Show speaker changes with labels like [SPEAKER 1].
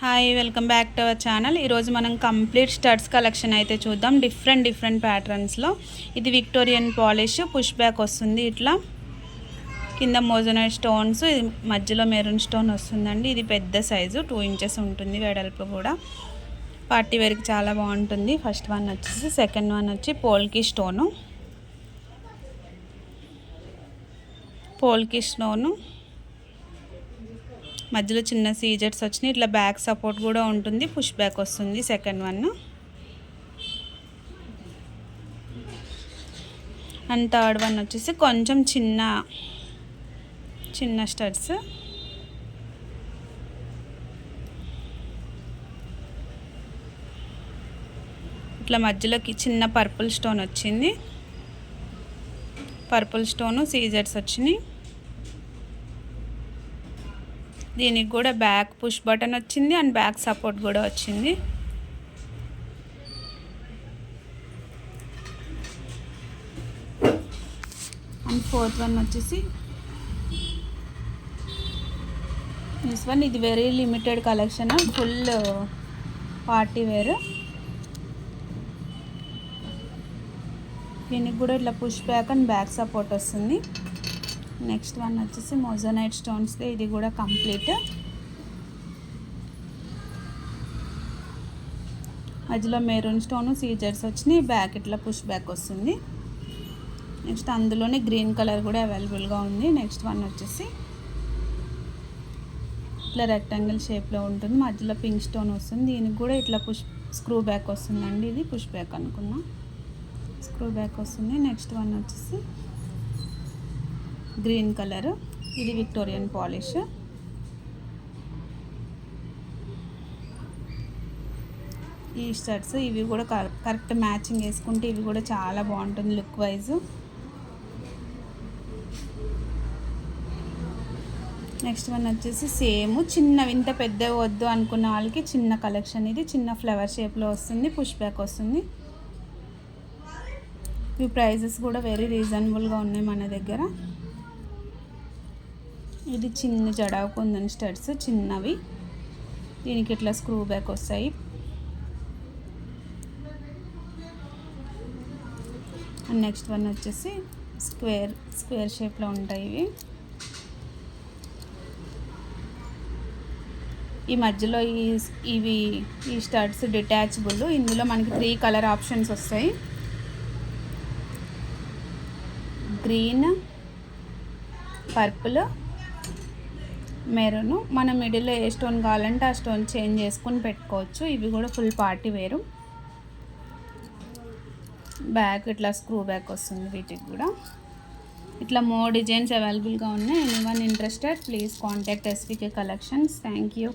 [SPEAKER 1] Hi, welcome back to our channel. ఈరోజు మనం complete studs collection అయితే చూద్దాం. డిఫరెంట్ ప్యాటర్న్స్లో. ఇది విక్టోరియన్ పాలిష్ పుష్ బ్యాక్ వస్తుంది. ఇట్లా కింద మోజనైట్ స్టోన్స్, ఇది మధ్యలో మెరూన్ స్టోన్ వస్తుందండి. ఇది పెద్ద సైజు 2 ఇంచెస్ ఉంటుంది. వెడల్పు కూడా పార్టీ వేర్కి చాలా బాగుంటుంది. ఫస్ట్ వన్ వచ్చేసి, సెకండ్ వన్ వచ్చి పోల్కి స్టోను మధ్యలో చిన్న సీజర్స్ వచ్చినాయి. ఇట్లా బ్యాక్ సపోర్ట్ కూడా ఉంటుంది. పుష్ బ్యాక్ వస్తుంది second one. And third one వచ్చేసి కొంచెం చిన్న స్టడ్స్. ఇట్లా మధ్యలోకి చిన్న పర్పుల్ స్టోన్ వచ్చింది. పర్పుల్ స్టోను సీజర్స్ వచ్చినాయి. దీనికి కూడా బ్యాక్ పుష్ బటన్ వచ్చింది అండ్ బ్యాక్ సపోర్ట్ కూడా వచ్చింది. అండ్ ఫోర్త్ వన్ వచ్చేసి దిస్ వన్. ఇది very limited collection, full party wear. దీనికి కూడా ఇట్లా push back and back support వస్తుంది. నెక్స్ట్ వన్ వచ్చేసి మోజనైట్ స్టోన్స్ది. ఇది కూడా కంప్లీట్. మధ్యలో మెరూన్ స్టోను సీజర్స్ వచ్చినాయి. బ్యాక్ ఇట్లా పుష్ బ్యాక్ వస్తుంది. నెక్స్ట్ అందులోనే గ్రీన్ కలర్ కూడా అవైలబుల్గా ఉంది. నెక్స్ట్ వన్ వచ్చేసి ఇట్లా రెక్టాంగిల్ షేప్లో ఉంటుంది. మధ్యలో పింక్ స్టోన్ వస్తుంది. దీనికి కూడా ఇట్లా స్క్రూ బ్యాక్ వస్తుందండి. ఇది పుష్ బ్యాక్ అనుకున్నా, స్క్రూ బ్యాక్ వస్తుంది. నెక్స్ట్ వన్ వచ్చేసి గ్రీన్ కలర్. ఇది విక్టోరియన్ పాలిష్. ఈ స్టడ్స్ ఇవి కూడా కరెక్ట్ మ్యాచింగ్ వేసుకుంటే ఇవి కూడా చాలా బాగుంటుంది లుక్ వైజ్. నెక్స్ట్ వన్ వచ్చేసి సేమ్ చిన్నవి, ఇంత పెద్ద వద్దు అనుకున్న వాళ్ళకి చిన్న కలెక్షన్. ఇది చిన్న ఫ్లవర్ షేప్లో వస్తుంది. పుష్ బ్యాక్ వస్తుంది. ఈ ప్రైజెస్ కూడా వెరీ రీజనబుల్గా ఉన్నాయి మన దగ్గర. ఇది చిన్న జడాకు ఉందని స్టడ్స్ చిన్నవి. దీనికి ఇట్లా స్క్రూ బ్యాక్ వస్తాయి. అండ్ నెక్స్ట్ వన్ వచ్చేసి స్క్వేర్ షేప్లో ఉంటాయి ఇవి. ఈ మధ్యలో ఈ స్టడ్స్ డిటాచబుల్. ఇందులో మనకి 3 కలర్ ఆప్షన్స్ వస్తాయి. Green, purple, maroon. మన మిడిల్లో ఏ స్టోన్ కావాలంటే ఆ స్టోన్ చేంజ్ చేసుకొని పెట్టుకోవచ్చు. ఇవి కూడా ఫుల్ పార్టీ వేరు. బ్యాక్ ఇట్లా స్క్రూ బ్యాక్ వస్తుంది. వీటికి కూడా ఇట్లా మోర్ డిజైన్స్ అవైలబుల్గా ఉన్నాయి. Anyone interested please contact SVK collections. Thank you.